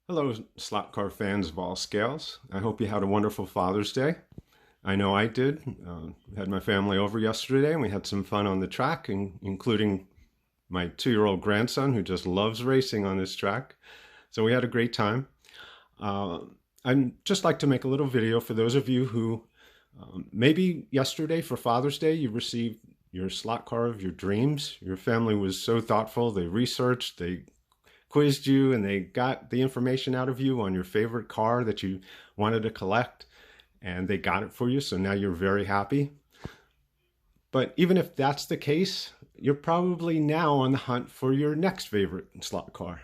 Hello, slot car fans of all scales. I hope you had a wonderful Father's Day. I know I did. Had my family over yesterday and we had some fun on the track, including my 2-year-old grandson who just loves racing on this track. So we had a great time. Uh, I'd just like to make a little video for those of you who maybe yesterday for Father's Day you received your slot car of your dreams. Your family was so thoughtful. They researched, they quizzed you, and they got the information out of you on your favorite car that you wanted to collect, and they got it for you. So now you're very happy. But even if that's the case, you're probably now on the hunt for your next favorite slot car.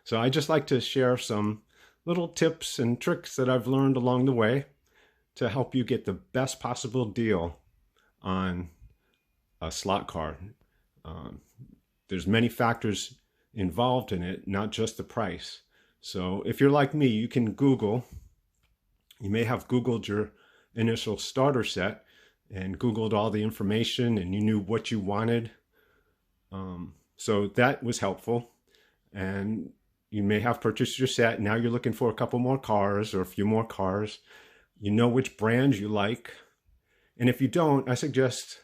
So I just like to share some little tips and tricks that I've learned along the way to help you get the best possible deal on a slot car. Um, there's many factors involved in it, not just the price. So if you're like me, you can Google. You may have Googled your initial starter set and Googled all the information and you knew what you wanted. So that was helpful. And you may have purchased your set. Now you're looking for a couple more cars or a few more cars. You know which brand you like. And if you don't, I suggest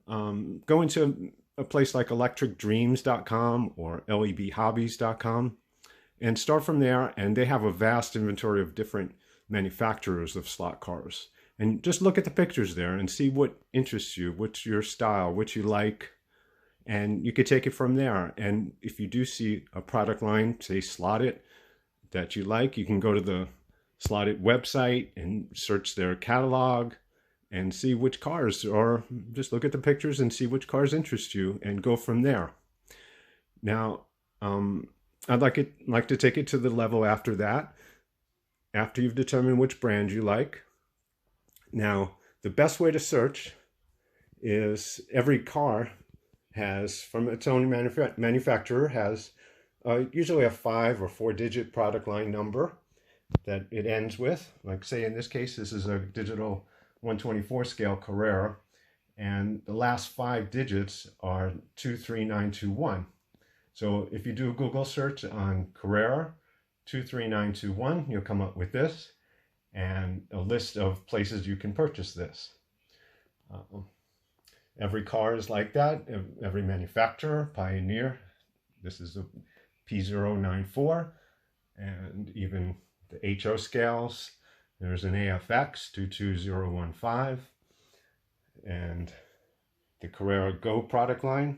going to a place like electricdreams.com or lebhobbies.com and start from there. And they have a vast inventory of different manufacturers of slot cars. And just look at the pictures there and see what interests you, what's your style, what you like, and you could take it from there. And if you do see a product line, say Slot-It, that you like, you can go to the Slot-It website and search their catalog and see which cars, or just look at the pictures and see which cars interest you and go from there. Now, I'd like to take it to the level after that, after you've determined which brand you like. Now, the best way to search is every car has, from its own manufacturer, has usually a 5 or 4-digit product line number that it ends with. Like, say in this case, this is a digital 124 scale Carrera, and the last 5 digits are 23921. So if you do a Google search on Carrera 23921, you'll come up with this and a list of places you can purchase this. Every car is like that. Every manufacturer, Pioneer, this is a P094, and even the HO scales. There's an AFX 22015, and the Carrera Go product line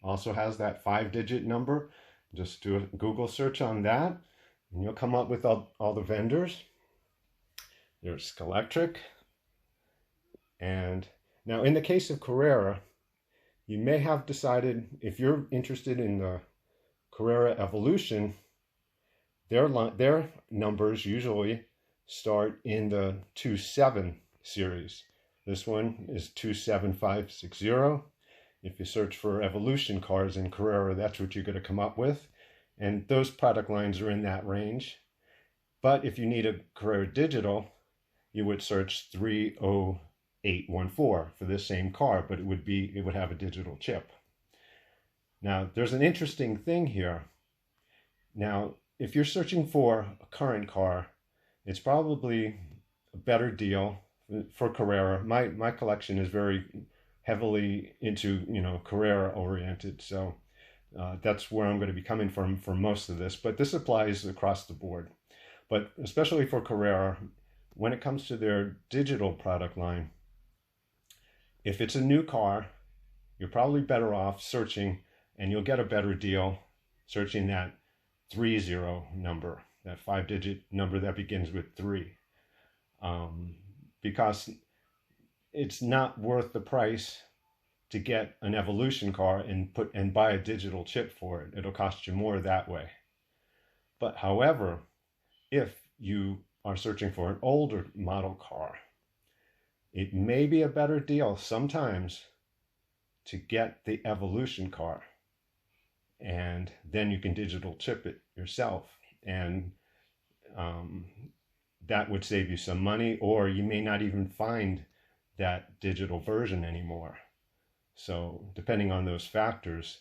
also has that 5-digit number. Just do a Google search on that, and you'll come up with all the vendors. There's Scalextric, and now in the case of Carrera, you may have decided, if you're interested in the Carrera Evolution, their numbers usually start in the 27 series. This one is 27560. If you search for Evolution cars in Carrera, that's what you're going to come up with. And those product lines are in that range. But if you need a Carrera Digital, you would search 30814 for this same car, but it would have a digital chip. Now, there's an interesting thing here. Now, if you're searching for a current car, it's probably a better deal for Carrera. My collection is very heavily into, Carrera oriented, so that's where I'm going to be coming from for most of this, but this applies across the board. But especially for Carrera, when it comes to their digital product line, if it's a new car, you're probably better off searching, and you'll get a better deal searching that 30 number, that 5-digit number that begins with 3, because it's not worth the price to get an Evolution car and buy a digital chip for it. It'll cost you more that way. But however, if you are searching for an older model car, it may be a better deal sometimes to get the Evolution car, and then you can digital chip it yourself, and that would save you some money, or you may not even find that digital version anymore. So depending on those factors,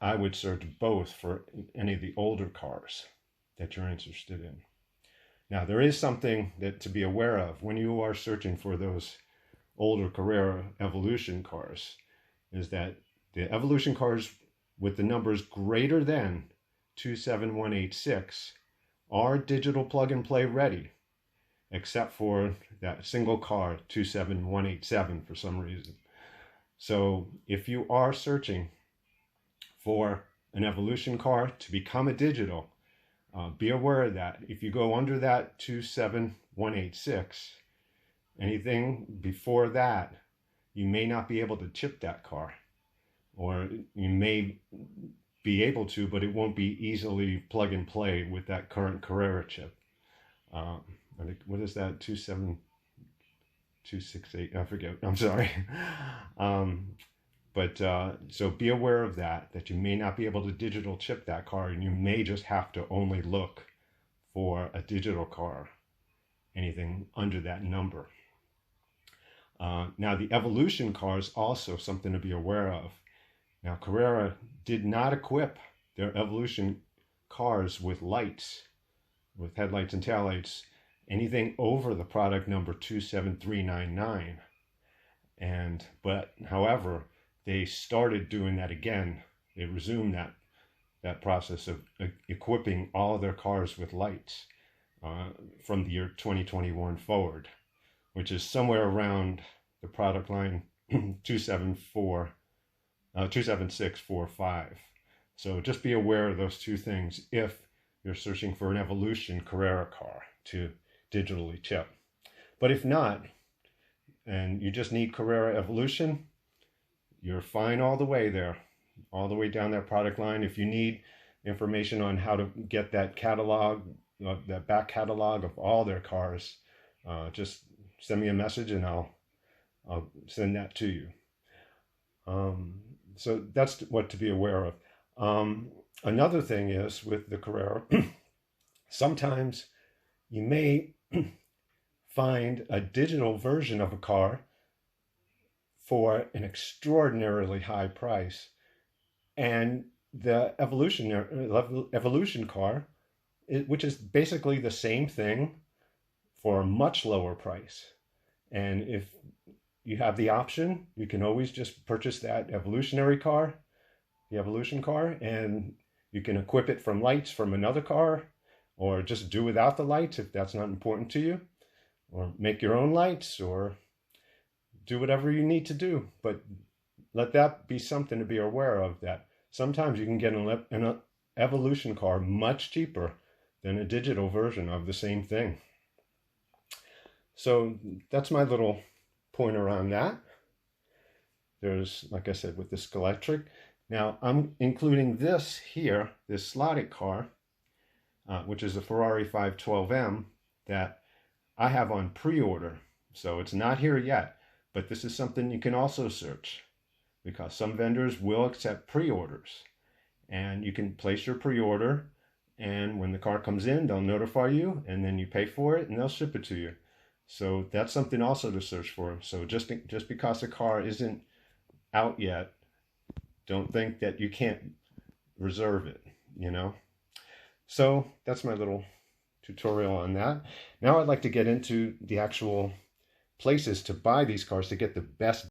I would search both for any of the older cars. that you're interested in. Now, there is something that to be aware of when you are searching for those older Carrera Evolution cars, is that the Evolution cars with the numbers greater than 27186 are digital plug and play ready, except for that single car 27187 for some reason. So if you are searching for an Evolution car to become a digital, be aware of that. If you go under that 27186, anything before that, you may not be able to chip that car, or you may be able to, but it won't be easily plug and play with that current Carrera chip. I think, what is that? 27268? I forget. I'm sorry. So be aware of that you may not be able to digital chip that car, and you may just have to only look for a digital car, anything under that number. Now, the Evolution car is also something to be aware of. Now, Carrera did not equip their Evolution cars with lights, with headlights and taillights, anything over the product number 27399. But however, they started doing that again. They resumed that process of equipping all of their cars with lights from the year 2021 forward, which is somewhere around the product line 27645. So just be aware of those two things if you're searching for an Evolution Carrera car to digitally chip. But if not, and you just need Carrera Evolution, you're fine all the way there, all the way down that product line. If you need information on how to get that catalog, that back catalog of all their cars, just send me a message and I'll send that to you. So that's what to be aware of. Another thing is with the Carrera, sometimes you may find a digital version of a car for an extraordinarily high price, and the Evolution car, which is basically the same thing for a much lower price. And if you have the option, you can always just purchase that Evolutionary car, the Evolution car, and you can equip it from lights from another car, or just do without the lights if that's not important to you, or make your own lights, or do whatever you need to do. But let that be something to be aware of, that sometimes you can get an Evolution car much cheaper than a digital version of the same thing. So that's my little pointer on that. There's, like I said, with this Scalextric. Now I'm including this here, this slotted car, which is a Ferrari 512M that I have on pre-order. So it's not here yet, but this is something you can also search, because some vendors will accept pre-orders, and you can place your pre-order, and when the car comes in, they'll notify you, and then you pay for it and they'll ship it to you. So that's something also to search for. So just because the car isn't out yet, don't think that you can't reserve it, you know. So that's my little tutorial on that. Now I'd like to get into the actual places to buy these cars to get the best